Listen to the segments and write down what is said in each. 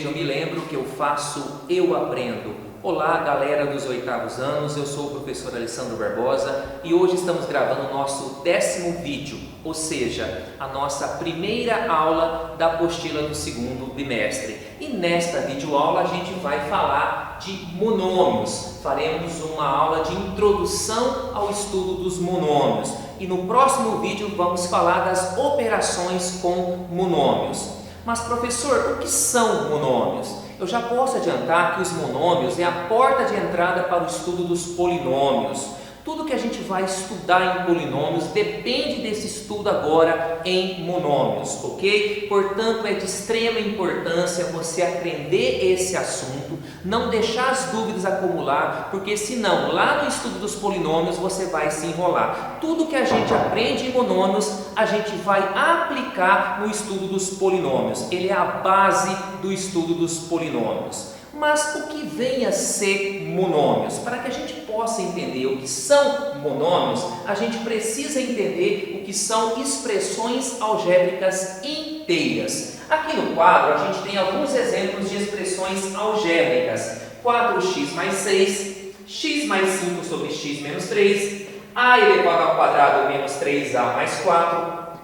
vejo, eu me lembro, que eu faço, eu aprendo. Olá, galera dos 8º anos, eu sou o professor Alessandro Barbosa e hoje estamos gravando o nosso 10º vídeo, ou seja, a nossa primeira aula da apostila do segundo bimestre. E nesta videoaula a gente vai falar de monômios. Faremos uma aula de introdução ao estudo dos monômios. E no próximo vídeo vamos falar das operações com monômios. Mas professor, o que são monômios? Eu já posso adiantar que os monômios é a porta de entrada para o estudo dos polinômios. Tudo que a gente vai estudar em polinômios depende desse estudo agora em monômios, ok? Portanto, é de extrema importância você aprender esse assunto, não deixar as dúvidas acumular, porque senão lá no estudo dos polinômios você vai se enrolar. Tudo que a gente aprende em monômios, a gente vai aplicar no estudo dos polinômios. Ele é a base do estudo dos polinômios. Mas o que vem a ser monômios? Para que a gente possa entender o que são monômios, a gente precisa entender o que são expressões algébricas inteiras. Aqui no quadro a gente tem alguns exemplos de expressões algébricas. 4x mais 6, x mais 5 sobre x menos 3, a elevado ao quadrado menos 3a mais 4,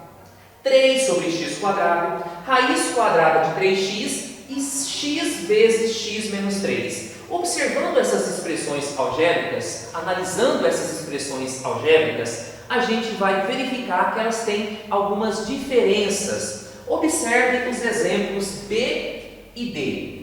3 sobre x quadrado, raiz quadrada de 3x, e x vezes x menos 3. Observando essas expressões algébricas, analisando essas expressões algébricas, a gente vai verificar que elas têm algumas diferenças. Observe os exemplos B e D.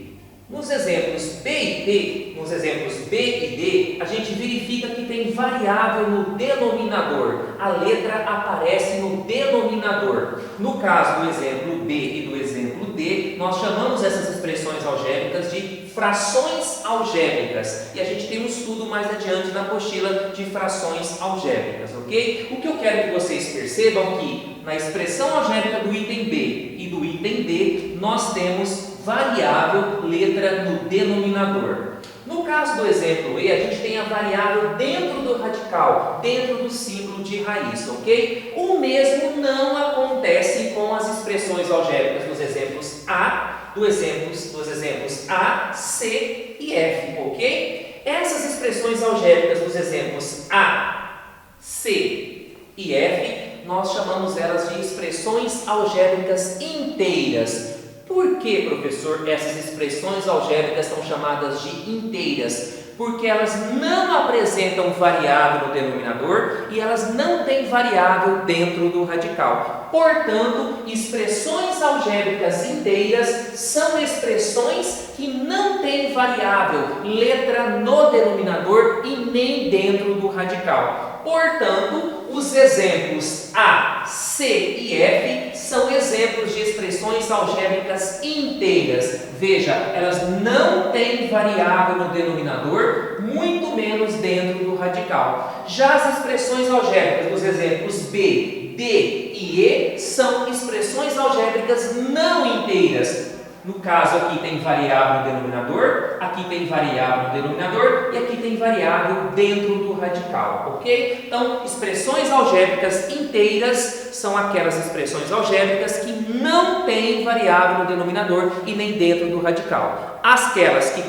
Nos exemplos B e D, a gente verifica que tem variável no denominador. A letra aparece no denominador. No caso do exemplo B e do exemplo D, nós chamamos essas expressões algébricas de frações algébricas. E a gente tem um estudo mais adiante na apostila de frações algébricas, ok? O que eu quero que vocês percebam é que na expressão algébrica do item B e do item D, nós temos variável letra no denominador. No caso do exemplo E, a gente tem a variável dentro do radical, dentro do símbolo de raiz, ok? O mesmo não acontece com as expressões algébricas dos exemplos A, dos exemplos A, C e F, ok? Essas expressões algébricas dos exemplos A, C e F, nós chamamos elas de expressões algébricas inteiras. Por que, professor, essas expressões algébricas são chamadas de inteiras? Porque elas não apresentam variável no denominador e elas não têm variável dentro do radical. Portanto, expressões algébricas inteiras são expressões que não têm variável, letra no denominador e nem dentro do radical. Portanto, os exemplos A, C e F são exemplos de expressões algébricas inteiras. Veja, elas não têm variável no denominador, muito menos dentro do radical. Já as expressões algébricas dos exemplos B, D e E são expressões algébricas não inteiras. No caso, aqui tem variável no denominador, aqui tem variável no denominador e aqui tem variável dentro do radical, ok? Então, expressões algébricas inteiras são aquelas expressões algébricas que não têm variável no denominador e nem dentro do radical. Aquelas que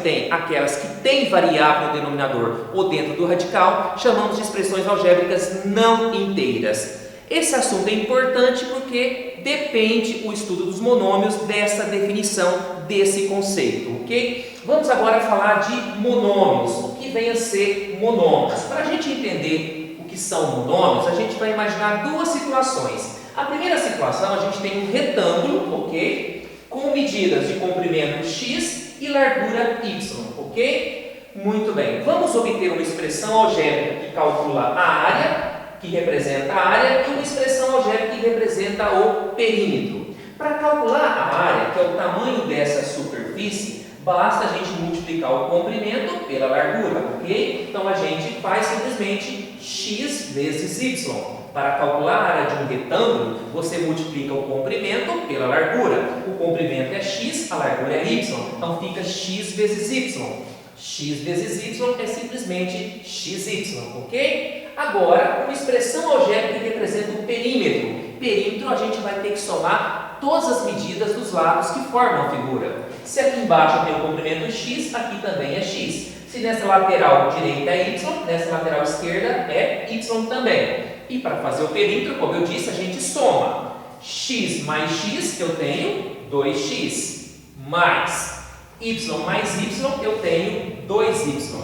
têm variável no denominador ou dentro do radical, chamamos de expressões algébricas não inteiras. Esse assunto é importante porque depende o estudo dos monômios dessa definição, desse conceito, ok? Vamos agora falar de monômios, o que vem a ser monômios. Para a gente entender o que são monômios, a gente vai imaginar duas situações. A primeira situação, a gente tem um retângulo, ok? Com medidas de comprimento x e largura y, ok? Muito bem, vamos obter uma expressão algébrica que calcula a área, que representa a área, e uma expressão algébrica que representa o perímetro. Para calcular a área, que é o tamanho dessa superfície, basta a gente multiplicar o comprimento pela largura, ok? Então a gente faz simplesmente x vezes y. Para calcular a área de um retângulo, você multiplica o comprimento pela largura. O comprimento é x, a largura é y, então fica x vezes y. X vezes y é simplesmente xy, ok? Agora, uma expressão algébrica que representa o perímetro. Perímetro a gente vai ter que somar todas as medidas dos lados que formam a figura. Se aqui embaixo eu tenho o comprimento x, aqui também é x. Se nessa lateral direita é y, nessa lateral esquerda é y também. E para fazer o perímetro, como eu disse, a gente soma. X mais x eu tenho 2x, mais y eu tenho 2y.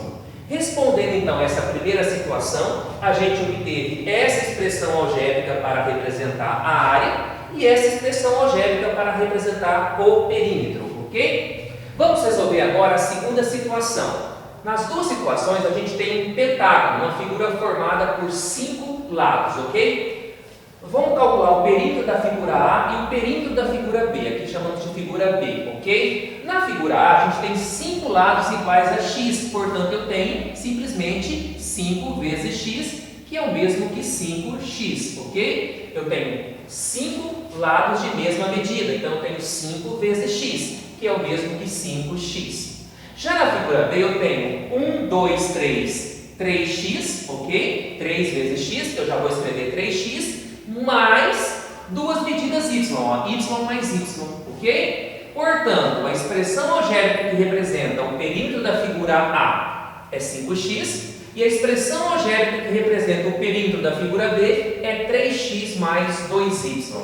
Respondendo então essa primeira situação, a gente obteve essa expressão algébrica para representar a área e essa expressão algébrica para representar o perímetro, ok? Vamos resolver agora a segunda situação. Nas duas situações a gente tem um pentágono, uma figura formada por 5 lados, ok? Vamos calcular o perímetro da figura A e o perímetro da figura B, aqui chamamos de figura B, ok? Na figura A a gente tem 5 lados iguais a x, portanto eu tenho simplesmente 5 vezes x, que é o mesmo que 5x, ok? Eu tenho 5 lados de mesma medida, então eu tenho 5 vezes x, que é o mesmo que 5x. Já na figura B eu tenho 1, 2, 3, 3x, ok? 3 vezes x, que eu já vou escrever 3x, mais duas medidas y, ó, y mais y, ok? Portanto, a expressão algébrica que representa o perímetro da figura A é 5x e a expressão algébrica que representa o perímetro da figura B é 3x mais 2y.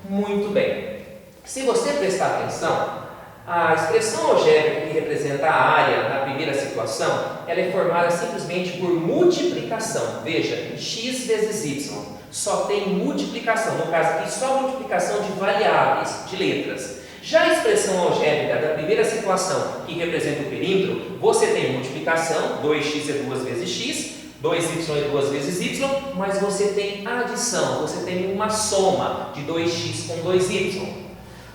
Muito bem. Se você prestar atenção, a expressão algébrica que representa a área na primeira situação, ela é formada simplesmente por multiplicação. Veja, x vezes y. Só tem multiplicação, no caso aqui só multiplicação de variáveis, de letras. Já a expressão algébrica da primeira situação, que representa o perímetro, você tem multiplicação, 2x é 2 vezes x, 2y é 2 vezes y, mas você tem adição, você tem uma soma de 2x com 2y.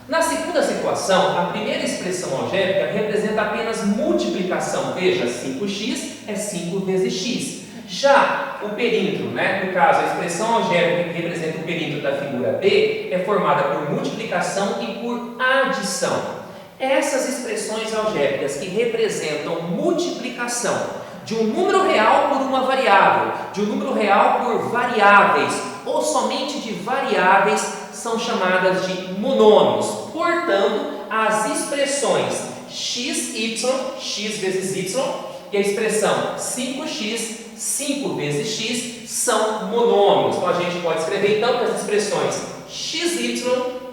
Na segunda situação, a primeira expressão algébrica representa apenas multiplicação. Veja, 5x é 5 vezes x. Já o perímetro, no caso, a expressão algébrica que representa o perímetro da figura B, é formada por multiplicação e por adição. Essas expressões algébricas que representam multiplicação de um número real por uma variável, de um número real por variáveis, ou somente de variáveis, são chamadas de monômios. Portanto, as expressões xy, x vezes y, e a expressão 5x, 5 vezes x, são monômios. Então, a gente pode escrever então que as expressões xy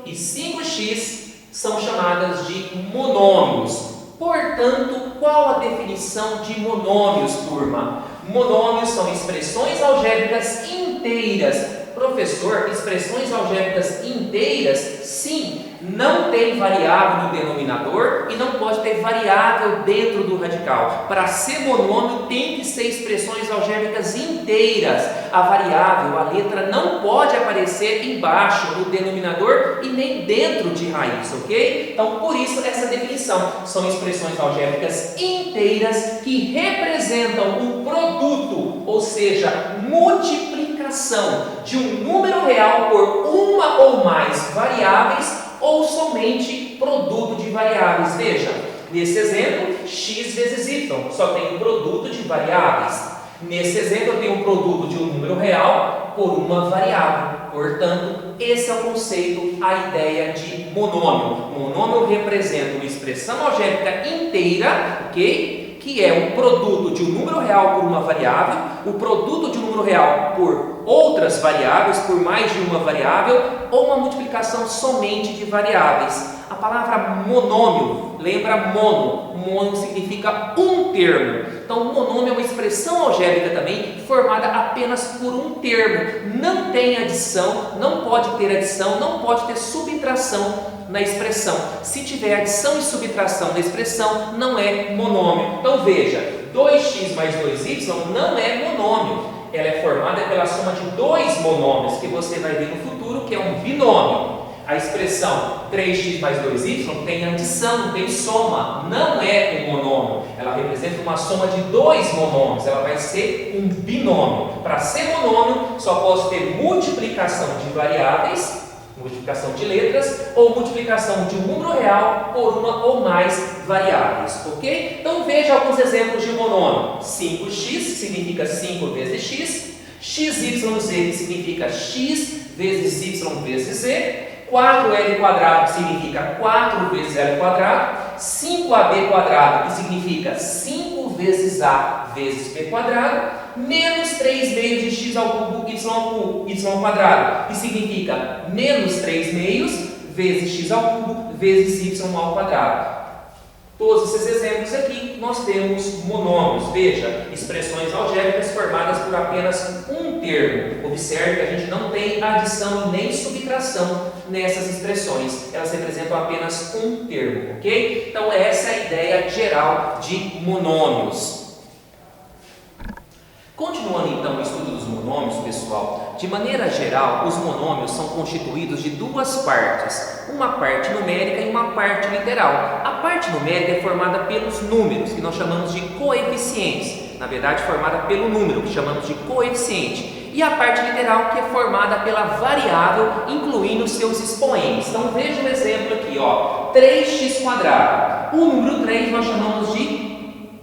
e 5x são chamadas de monômios. Portanto, qual a definição de monômios, turma? Monômios são expressões algébricas inteiras. Professor, expressões algébricas inteiras, sim, não tem variável no denominador e não pode ter variável dentro do radical. Para ser monômio tem que ser expressões algébricas inteiras. A variável, a letra, não pode aparecer embaixo no denominador e nem dentro de raiz, ok? Então, por isso essa definição. São expressões algébricas inteiras que representam o produto, ou seja, multiplicação de um número real por uma ou mais variáveis ou somente produto de variáveis. Veja, nesse exemplo, x vezes y, só tem um produto de variáveis. Nesse exemplo, eu tenho um produto de um número real por uma variável. Portanto, esse é o conceito, a ideia de monômio. Monômio representa uma expressão algébrica inteira, ok? Que é um produto de um número real por uma variável, o produto de um número real por outras variáveis, por mais de uma variável, ou uma multiplicação somente de variáveis. A palavra monômio lembra mono. Mono significa um termo. Então, monômio é uma expressão algébrica também formada apenas por um termo. Não tem adição, não pode ter adição, não pode ter subtração na expressão. Se tiver adição e subtração na expressão, não é monômio. Então veja, 2x mais 2y não é monômio. Ela é formada pela soma de dois monômios, que você vai ver no futuro, que é um binômio. A expressão 3x mais 2y tem adição, tem soma, não é um monômio. Ela representa uma soma de dois monômios, ela vai ser um binômio. Para ser monômio, só posso ter multiplicação de variáveis, multiplicação de letras, ou multiplicação de um número real por uma ou mais variáveis, ok? Então veja alguns exemplos de monômio. 5x significa 5 vezes x, xyz que significa x vezes y vezes z, 4L quadrado significa 4 vezes L quadrado, 5ab², que significa 5 vezes a vezes b², menos 3 meios de x ao cubo y², que significa menos 3 meios vezes x ao cubo vezes y². Todos esses exemplos aqui nós temos monômios, veja, expressões algébricas formadas por apenas um termo. Observe que a gente não tem adição nem subtração nessas expressões, elas representam apenas um termo, ok? Então essa é a ideia geral de monômios. Continuando então o estudo dos monômios, pessoal, de maneira geral, os monômios são constituídos de duas partes, uma parte numérica e uma parte literal. A parte numérica é formada pelos números, que nós chamamos de coeficientes, na verdade formada pelo número, que chamamos de coeficiente, e a parte literal, que é formada pela variável, incluindo seus expoentes. Então veja o exemplo aqui, ó, 3x². O número 3 nós chamamos de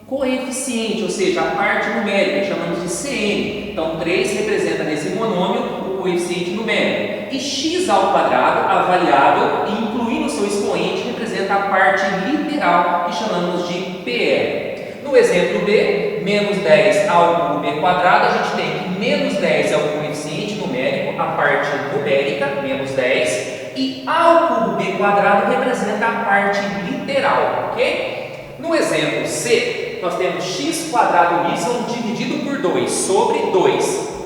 coeficiente, ou seja, a parte numérica, chamamos de CN. Então 3 representa nesse monômio o coeficiente numérico. E x², a variável, incluindo seu expoente, representa a parte literal, que chamamos de PR. No exemplo B, menos 10 ao cubo b², a gente tem que menos 10 é o coeficiente numérico, a parte numérica, menos 10, e ao cubo b² representa a parte literal, ok? No exemplo C, nós temos x² y dividido por 2 sobre 2.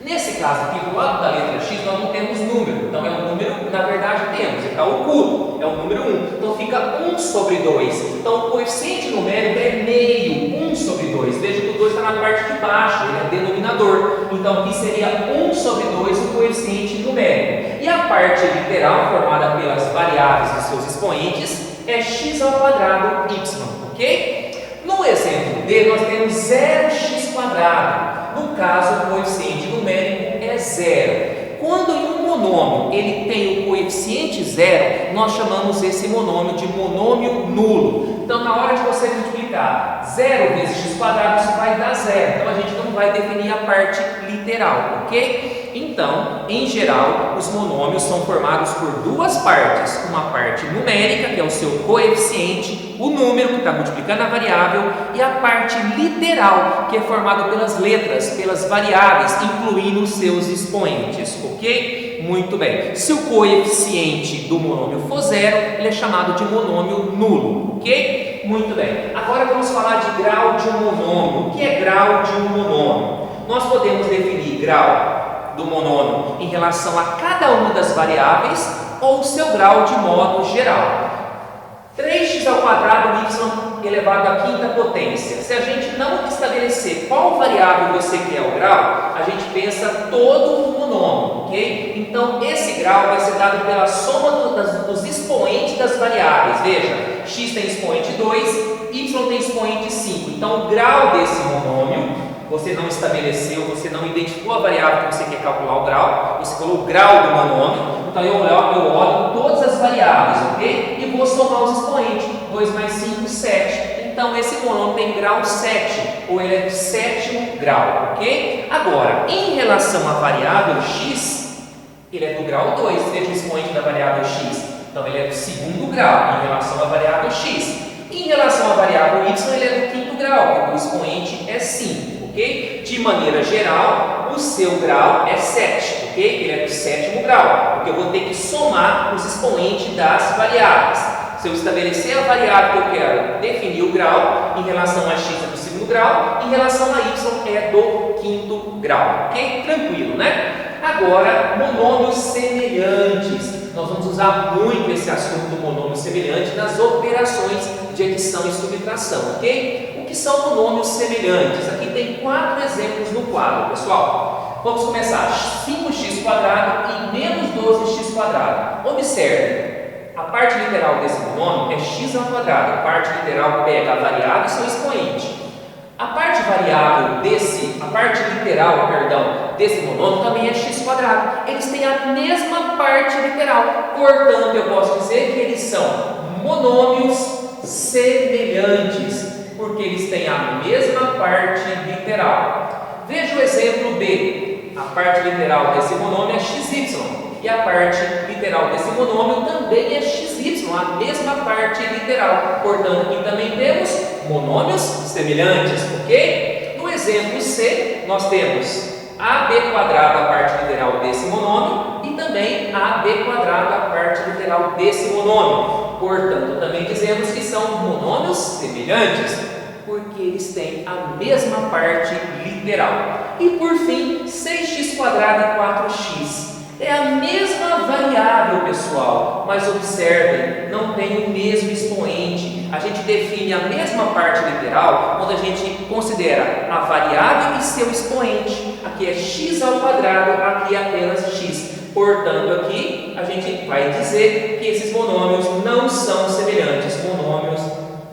Nesse caso aqui, do lado da letra x, nós não temos número. Então é um número, na verdade temos, é o cubo, é o número 1. Então fica 1 sobre 2. Então o coeficiente numérico é meio, 1 sobre 2. Veja que o 2 está na parte de baixo, ele é denominador. Então aqui seria 1 sobre 2 o coeficiente numérico. E a parte literal, formada pelas variáveis dos seus expoentes, é x² y, ok? No exemplo D, nós temos 0x². No caso, o coeficiente numérico é 0. Quando em um monômio ele tem o coeficiente 0, nós chamamos esse monômio de monômio nulo. Então, na hora de você multiplicar 0 vezes x², isso vai dar 0. Então, a gente não vai definir a parte literal, ok? Então, em geral, os monômios são formados por duas partes. Uma parte numérica, que é o seu coeficiente, o número, que está multiplicando a variável, e a parte literal, que é formada pelas letras, pelas variáveis, incluindo os seus expoentes, ok? Muito bem. Se o coeficiente do monômio for 0, ele é chamado de monômio nulo, ok? Muito bem. Agora vamos falar de grau de um monômio. O que é grau de um monômio? Nós podemos definir grau do monômio em relação a cada uma das variáveis ou seu grau de modo geral. 3x² y elevado à quinta potência. Se a gente não estabelecer qual variável você quer o grau, a gente pensa todo o monômio, ok? Então esse grau vai ser dado pela soma dos expoentes das variáveis. Veja, x tem expoente 2, y tem expoente 5. Então o grau desse monômio, você não estabeleceu, você não identificou a variável que você quer calcular o grau, você falou o grau do monômio, então eu olho todas as variáveis, ok? E vou somar os expoentes, 2 mais 5, 7. Então esse monômio tem grau 7, ou ele é de sétimo grau, ok? Agora, em relação à variável x, ele é do grau 2, veja o expoente da variável x, então ele é do segundo grau em relação à variável x. Em relação à variável y, ele é do quinto grau, porque o expoente é 5. Okay? De maneira geral, o seu grau é 7, ok? Ele é do sétimo grau, porque eu vou ter que somar os expoentes das variáveis. Se eu estabelecer a variável que eu quero definir o grau, em relação a x é do segundo grau, em relação a y é do quinto grau, ok? Tranquilo, né? Agora, monômios semelhantes. Nós vamos usar muito esse assunto do monômio semelhante nas operações de adição e subtração, ok? O que são monômios semelhantes? Aqui tem 4 exemplos no quadro, pessoal. Vamos começar. 5x² e menos 12x². Observe, a parte literal desse monômio é x². A parte literal pega a variável e seu expoente. A parte literal, desse monômio também é x². Eles têm a mesma parte literal. Portanto, eu posso dizer que eles são monômios semelhantes, porque eles têm a mesma parte literal. Veja o exemplo B. A parte literal desse monômio é xy. e a parte literal desse monômio também é xy, a mesma parte literal. Portanto, aqui também temos monômios semelhantes, ok? No exemplo C, nós temos AB quadrado, a parte literal desse monômio, e também AB quadrado, a parte literal desse monômio. Portanto, também dizemos que são monômios semelhantes, porque eles têm a mesma parte literal. E por fim, 6x² e 4x. É a mesma variável, pessoal, mas observem, não tem o mesmo expoente. A gente define a mesma parte literal quando a gente considera a variável e seu expoente. Aqui é x², aqui é apenas x. Portanto, aqui a gente vai dizer que esses monômios não são semelhantes. Monômios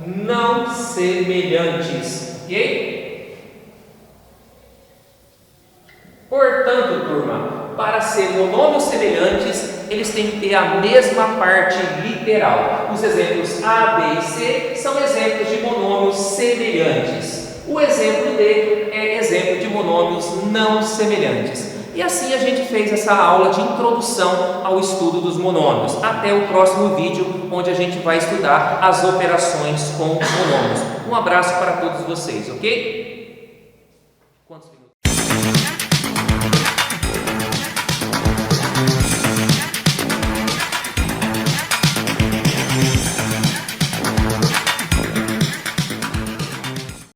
não semelhantes, ok? Portanto, turma, para ser monômios semelhantes, eles têm que ter a mesma parte literal. Os exemplos A, B e C são exemplos de monômios semelhantes. O exemplo D é exemplo de monômios não semelhantes. E assim a gente fez essa aula de introdução ao estudo dos monômios. Até o próximo vídeo, onde a gente vai estudar as operações com monômios. Um abraço para todos vocês, ok?